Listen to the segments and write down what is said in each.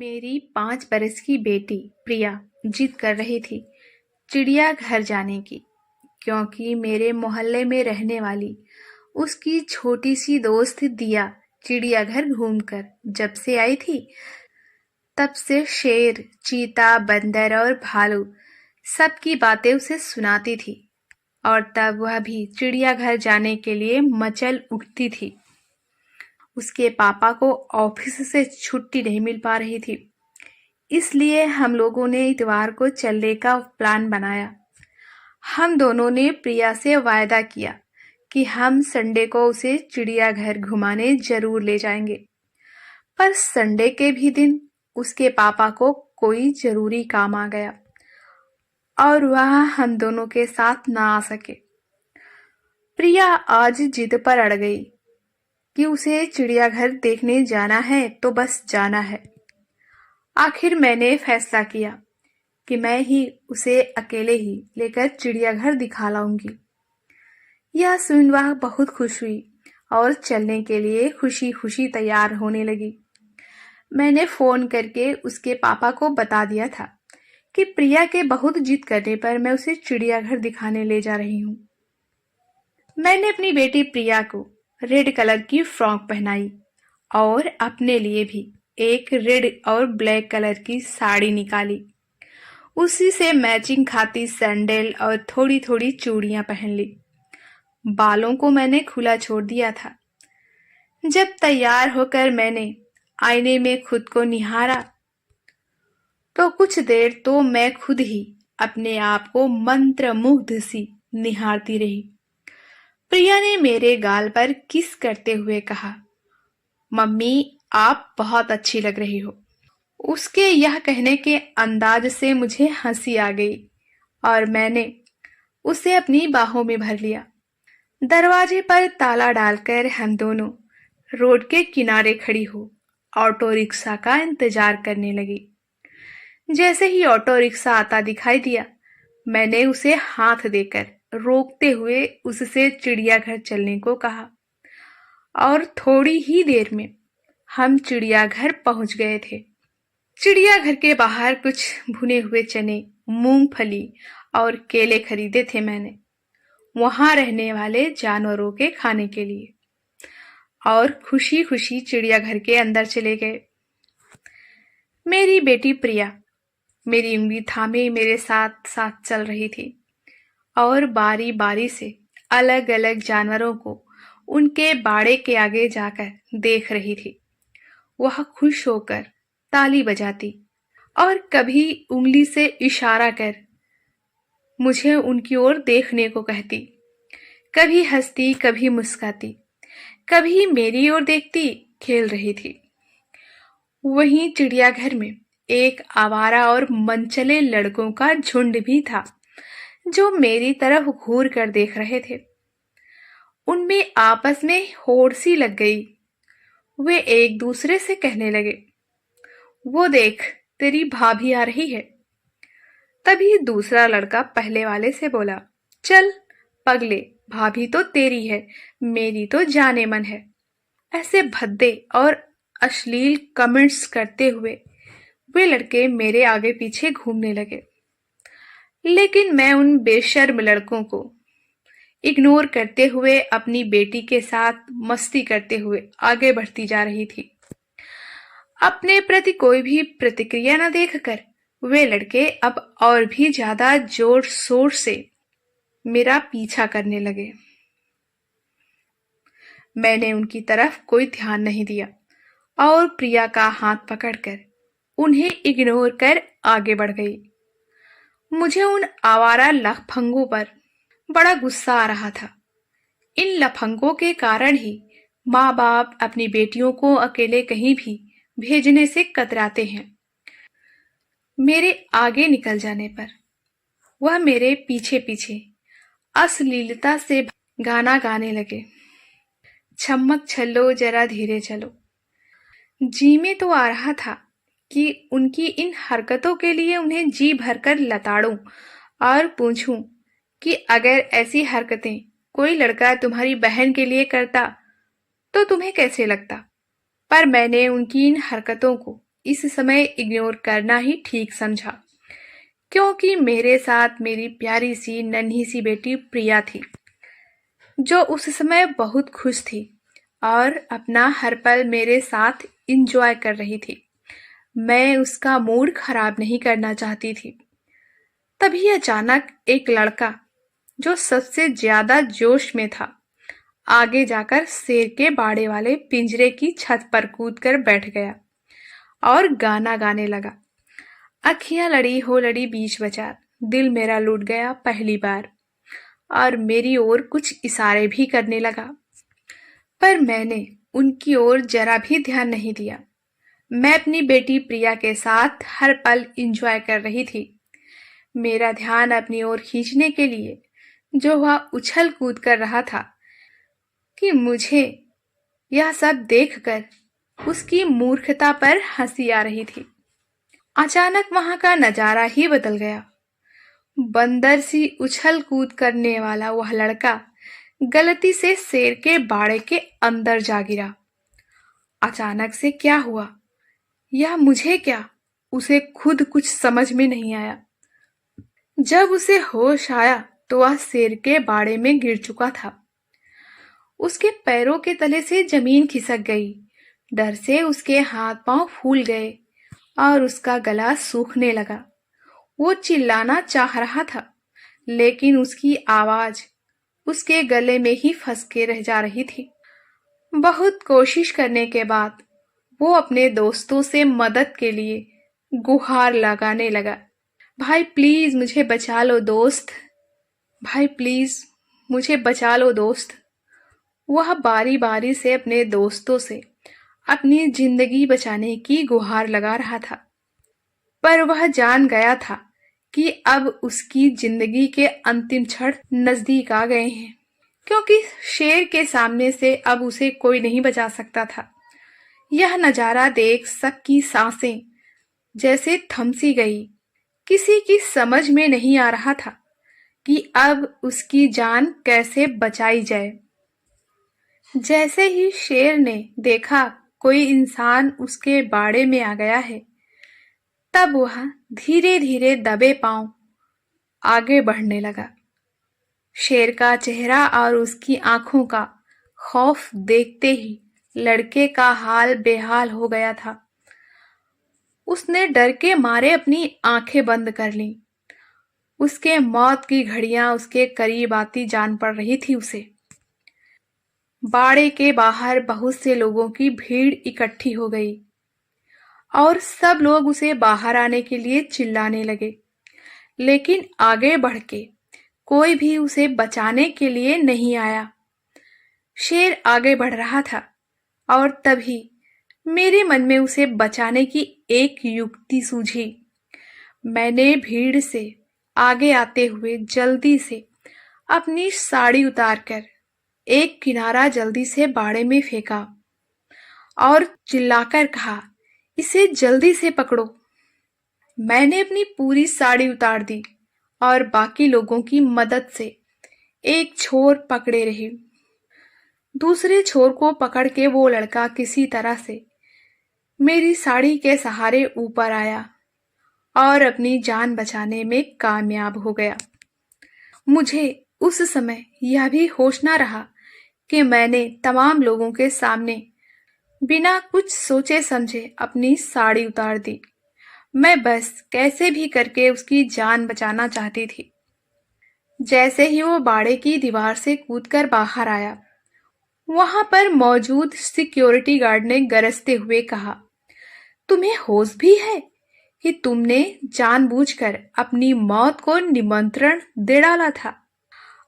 मेरी 5 बरस की बेटी प्रिया जिद कर रही थी चिड़ियाघर जाने की, क्योंकि मेरे मोहल्ले में रहने वाली उसकी छोटी सी दोस्त दिया चिड़ियाघर घूमकर जब से आई थी, तब से शेर, चीता, बंदर और भालू सबकी बातें उसे सुनाती थी। और तब वह भी चिड़ियाघर जाने के लिए मचल उठती थी। उसके पापा को ऑफिस से छुट्टी नहीं मिल पा रही थी, इसलिए हम लोगों ने इतवार को चलने का प्लान बनाया। हम दोनों ने प्रिया से वायदा किया कि हम संडे को उसे चिड़ियाघर घुमाने जरूर ले जाएंगे। पर संडे के भी दिन उसके पापा को कोई जरूरी काम आ गया और वह हम दोनों के साथ ना आ सके। प्रिया आज जिद पर अड़ गई कि उसे चिड़ियाघर देखने जाना है तो बस जाना है। आखिर मैंने फैसला किया कि मैं ही उसे अकेले ही लेकर चिड़ियाघर दिखा लाऊंगी। यह सुन वह बहुत खुश हुई और चलने के लिए खुशी खुशी तैयार होने लगी। मैंने फोन करके उसके पापा को बता दिया था कि प्रिया के बहुत जिद करने पर मैं उसे चिड़ियाघर दिखाने ले जा रही हूँ। मैंने अपनी बेटी प्रिया को रेड कलर की फ्रॉक पहनाई और अपने लिए भी एक रेड और ब्लैक कलर की साड़ी निकाली। उसी से मैचिंग खाती सैंडल और थोड़ी थोड़ी चूड़ियां पहन ली। बालों को मैंने खुला छोड़ दिया था। जब तैयार होकर मैंने आईने में खुद को निहारा तो कुछ देर तो मैं खुद ही अपने आप को मंत्रमुग्ध सी निहारती रही। प्रिया ने मेरे गाल पर किस करते हुए कहा, मम्मी आप बहुत अच्छी लग रही हो। उसके यह कहने के अंदाज से मुझे हंसी आ गई और मैंने उसे अपनी बाहों में भर लिया। दरवाजे पर ताला डालकर हम दोनों रोड के किनारे खड़ी हो ऑटो रिक्शा का इंतजार करने लगी। जैसे ही ऑटो रिक्शा आता दिखाई दिया, मैंने उसे हाथ देकर रोकते हुए उससे चिड़ियाघर चलने को कहा और थोड़ी ही देर में हम चिड़ियाघर पहुंच गए थे। चिड़ियाघर के बाहर कुछ भुने हुए चने, मूंगफली और केले खरीदे थे मैंने, वहां रहने वाले जानवरों के खाने के लिए, और खुशी खुशी चिड़ियाघर के अंदर चले गए। मेरी बेटी प्रिया मेरी उंगली थामे मेरे साथ साथ चल रही थी और बारी बारी से अलग अलग जानवरों को उनके बाड़े के आगे जाकर देख रही थी। वह खुश होकर ताली बजाती और कभी उंगली से इशारा कर मुझे उनकी ओर देखने को कहती। कभी हंसती, कभी मुस्काती, कभी मेरी ओर देखती खेल रही थी। वहीं चिड़ियाघर में एक आवारा और मनचले लड़कों का झुंड भी था जो मेरी तरफ घूर कर देख रहे थे। उनमें आपस में होड़ सी लग गई। वे एक दूसरे से कहने लगे, वो देख तेरी भाभी आ रही है। तभी दूसरा लड़का पहले वाले से बोला, चल पगले, भाभी तो तेरी है, मेरी तो जाने मन है। ऐसे भद्दे और अश्लील कमेंट्स करते हुए वे लड़के मेरे आगे पीछे घूमने लगे, लेकिन मैं उन बेशर्म लड़कों को इग्नोर करते हुए अपनी बेटी के साथ मस्ती करते हुए आगे बढ़ती जा रही थी। अपने प्रति कोई भी प्रतिक्रिया न देखकर वे लड़के अब और भी ज्यादा जोर शोर से मेरा पीछा करने लगे। मैंने उनकी तरफ कोई ध्यान नहीं दिया और प्रिया का हाथ पकड़कर उन्हें इग्नोर कर आगे बढ़ गई। मुझे उन आवारा लफंगों पर बड़ा गुस्सा आ रहा था। इन लफंगों के कारण ही माँ बाप अपनी बेटियों को अकेले कहीं भी भेजने से कतराते हैं। मेरे आगे निकल जाने पर वह मेरे पीछे पीछे अश्लीलता से गाना गाने लगे, छमक छल्लो जरा धीरे चलो। जी में तो आ रहा था कि उनकी इन हरकतों के लिए उन्हें जी भरकर लताड़ूं और पूछूं कि अगर ऐसी हरकतें कोई लड़का तुम्हारी बहन के लिए करता तो तुम्हें कैसे लगता। पर मैंने उनकी इन हरकतों को इस समय इग्नोर करना ही ठीक समझा, क्योंकि मेरे साथ मेरी प्यारी सी नन्ही सी बेटी प्रिया थी, जो उस समय बहुत खुश थी और अपना हर पल मेरे साथ इंजॉय कर रही थी। मैं उसका मूड खराब नहीं करना चाहती थी। तभी अचानक एक लड़का, जो सबसे ज्यादा जोश में था, आगे जाकर शेर के बाड़े वाले पिंजरे की छत पर कूदकर बैठ गया और गाना गाने लगा। अखियां लड़ी हो लड़ी बीच बाजार, दिल मेरा लूट गया पहली बार, और मेरी ओर कुछ इशारे भी करने लगा। पर मैंने उनकी ओर जरा भी ध्यान नहीं दिया। मैं अपनी बेटी प्रिया के साथ हर पल इंजॉय कर रही थी। मेरा ध्यान अपनी ओर खींचने के लिए जो वह उछल कूद कर रहा था कि मुझे यह सब देखकर उसकी मूर्खता पर हंसी आ रही थी। अचानक वहां का नजारा ही बदल गया। बंदर सी उछल कूद करने वाला वह लड़का गलती से शेर के बाड़े के अंदर जा गिरा। अचानक से क्या हुआ, यह मुझे क्या, उसे खुद कुछ समझ में नहीं आया। जब उसे होश आया तो वह शेर के बाड़े में गिर चुका था। उसके पैरों के तले से जमीन खिसक गई। डर से उसके हाथ पांव फूल गए और उसका गला सूखने लगा। वो चिल्लाना चाह रहा था, लेकिन उसकी आवाज उसके गले में ही फंस के रह जा रही थी। बहुत कोशिश करने के बाद वो अपने दोस्तों से मदद के लिए गुहार लगाने लगा। भाई प्लीज मुझे बचा लो दोस्त, भाई प्लीज मुझे बचा लो दोस्त। वह बारी बारी से अपने दोस्तों से अपनी जिंदगी बचाने की गुहार लगा रहा था, पर वह जान गया था कि अब उसकी जिंदगी के अंतिम क्षण नजदीक आ गए हैं, क्योंकि शेर के सामने से अब उसे कोई नहीं बचा सकता था। यह नजारा देख सबकी सांसें जैसे थमसी गई। किसी की समझ में नहीं आ रहा था कि अब उसकी जान कैसे बचाई जाए। जैसे ही शेर ने देखा कोई इंसान उसके बाड़े में आ गया है, तब वह धीरे धीरे दबे पांव आगे बढ़ने लगा। शेर का चेहरा और उसकी आंखों का खौफ देखते ही लड़के का हाल बेहाल हो गया था। उसने डर के मारे अपनी आंखें बंद कर लीं। उसके मौत की घड़ियां उसके करीब आती जान पड़ रही थी उसे। बाड़े के बाहर बहुत से लोगों की भीड़ इकट्ठी हो गई और सब लोग उसे बाहर आने के लिए चिल्लाने लगे, लेकिन आगे बढ़ के कोई भी उसे बचाने के लिए नहीं आया। शेर आगे बढ़ रहा था और तभी मेरे मन में उसे बचाने की एक युक्ति सूझी। मैंने भीड़ से आगे आते हुए जल्दी से अपनी साड़ी उतारकर एक किनारा जल्दी से बाड़े में फेंका और चिल्लाकर कहा, इसे जल्दी से पकड़ो। मैंने अपनी पूरी साड़ी उतार दी और बाकी लोगों की मदद से एक छोर पकड़े रही। दूसरे छोर को पकड़ के वो लड़का किसी तरह से मेरी साड़ी के सहारे ऊपर आया और अपनी जान बचाने में कामयाब हो गया। मुझे उस समय यह भी होश न रहा कि मैंने तमाम लोगों के सामने बिना कुछ सोचे समझे अपनी साड़ी उतार दी। मैं बस कैसे भी करके उसकी जान बचाना चाहती थी। जैसे ही वो बाड़े की दीवार से कूदकर बाहर आया, वहां पर मौजूद सिक्योरिटी गार्ड ने गरजते हुए कहा, तुम्हें होश भी है कि तुमने जानबूझकर अपनी मौत को निमंत्रण दे डाला था?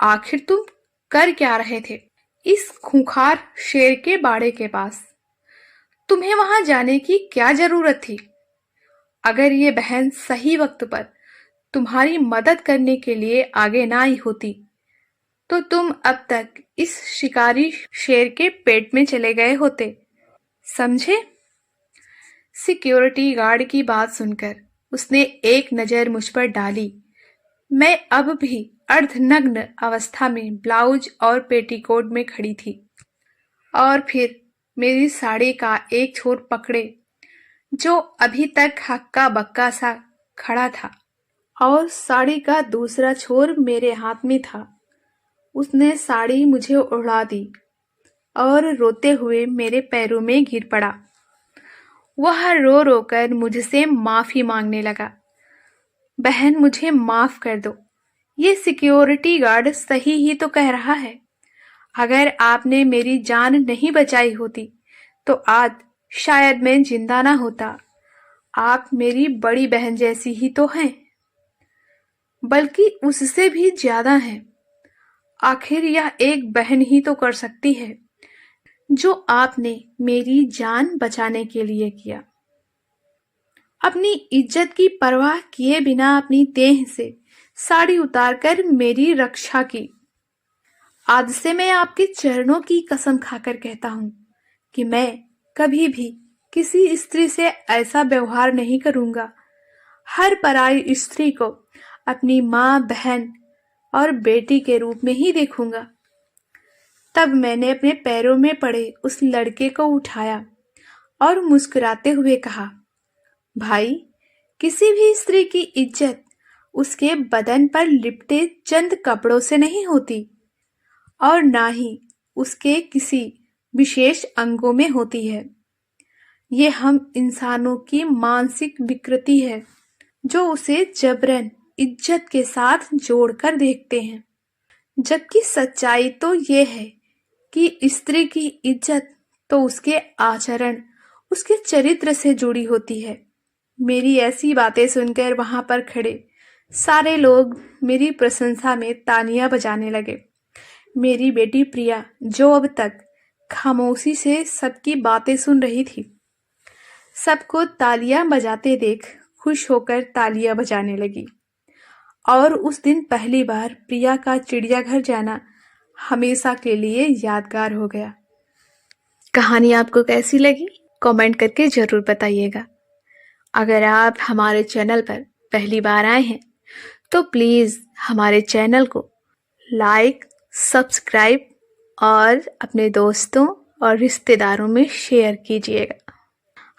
आखिर तुम कर क्या रहे थे इस खूंखार शेर के बाड़े के पास? तुम्हें वहां जाने की क्या जरूरत थी? अगर ये बहन सही वक्त पर तुम्हारी मदद करने के लिए आगे ना आई होती, तो तुम अब तक इस शिकारी शेर के पेट में चले गए होते। समझे? सिक्योरिटी गार्ड की बात सुनकर उसने एक नजर मुझ पर डाली। मैं अब भी अर्धनग्न अवस्था में ब्लाउज और पेटीकोट में खड़ी थी और फिर मेरी साड़ी का एक छोर पकड़े जो अभी तक हक्का बक्का सा खड़ा था और साड़ी का दूसरा छोर मेरे हाथ में था। उसने साड़ी मुझे उड़ा दी और रोते हुए मेरे पैरों में गिर पड़ा। वह रो रो कर मुझसे माफी मांगने लगा। बहन, मुझे माफ कर दो। ये सिक्योरिटी गार्ड सही ही तो कह रहा है। अगर आपने मेरी जान नहीं बचाई होती तो आज शायद मैं जिंदा ना होता। आप मेरी बड़ी बहन जैसी ही तो हैं, बल्कि उससे भी ज्यादा हैं। आखिर यह एक बहन ही तो कर सकती है जो आपने मेरी जान बचाने के लिए किया। अपनी इज्जत की परवाह किए बिना अपनी देह से साड़ी उतारकर मेरी रक्षा की। आज से मैं आपके चरणों की कसम खाकर कहता हूं कि मैं कभी भी किसी स्त्री से ऐसा व्यवहार नहीं करूंगा। हर पराई स्त्री को अपनी माँ, बहन और बेटी के रूप में ही देखूंगा। तब मैंने अपने पैरों में पड़े उस लड़के को उठाया और मुस्कुराते हुए कहा, भाई, किसी भी स्त्री की इज्जत उसके बदन पर लिपटे चंद कपड़ों से नहीं होती और ना ही उसके किसी विशेष अंगों में होती है। ये हम इंसानों की मानसिक विकृति है जो उसे जबरन इज्जत के साथ जोड़कर देखते हैं। जबकि सच्चाई तो ये है कि स्त्री की इज्जत तो उसके आचरण, उसके चरित्र से जुड़ी होती है। मेरी ऐसी बातें सुनकर वहां पर खड़े सारे लोग मेरी प्रशंसा में तालियां बजाने लगे। मेरी बेटी प्रिया, जो अब तक खामोशी से सबकी बातें सुन रही थी, सबको तालियां बजाते देख खुश होकर तालियां बजाने लगी। और उस दिन पहली बार प्रिया का चिड़ियाघर जाना हमेशा के लिए यादगार हो गया। कहानी आपको कैसी लगी? कमेंट करके जरूर बताइएगा। अगर आप हमारे चैनल पर पहली बार आए हैं तो प्लीज हमारे चैनल को लाइक, सब्सक्राइब और अपने दोस्तों और रिश्तेदारों में शेयर कीजिएगा।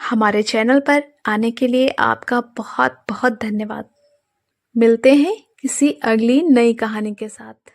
हमारे चैनल पर आने के लिए आपका बहुत बहुत धन्यवाद। मिलते हैं किसी अगली नई कहानी के साथ।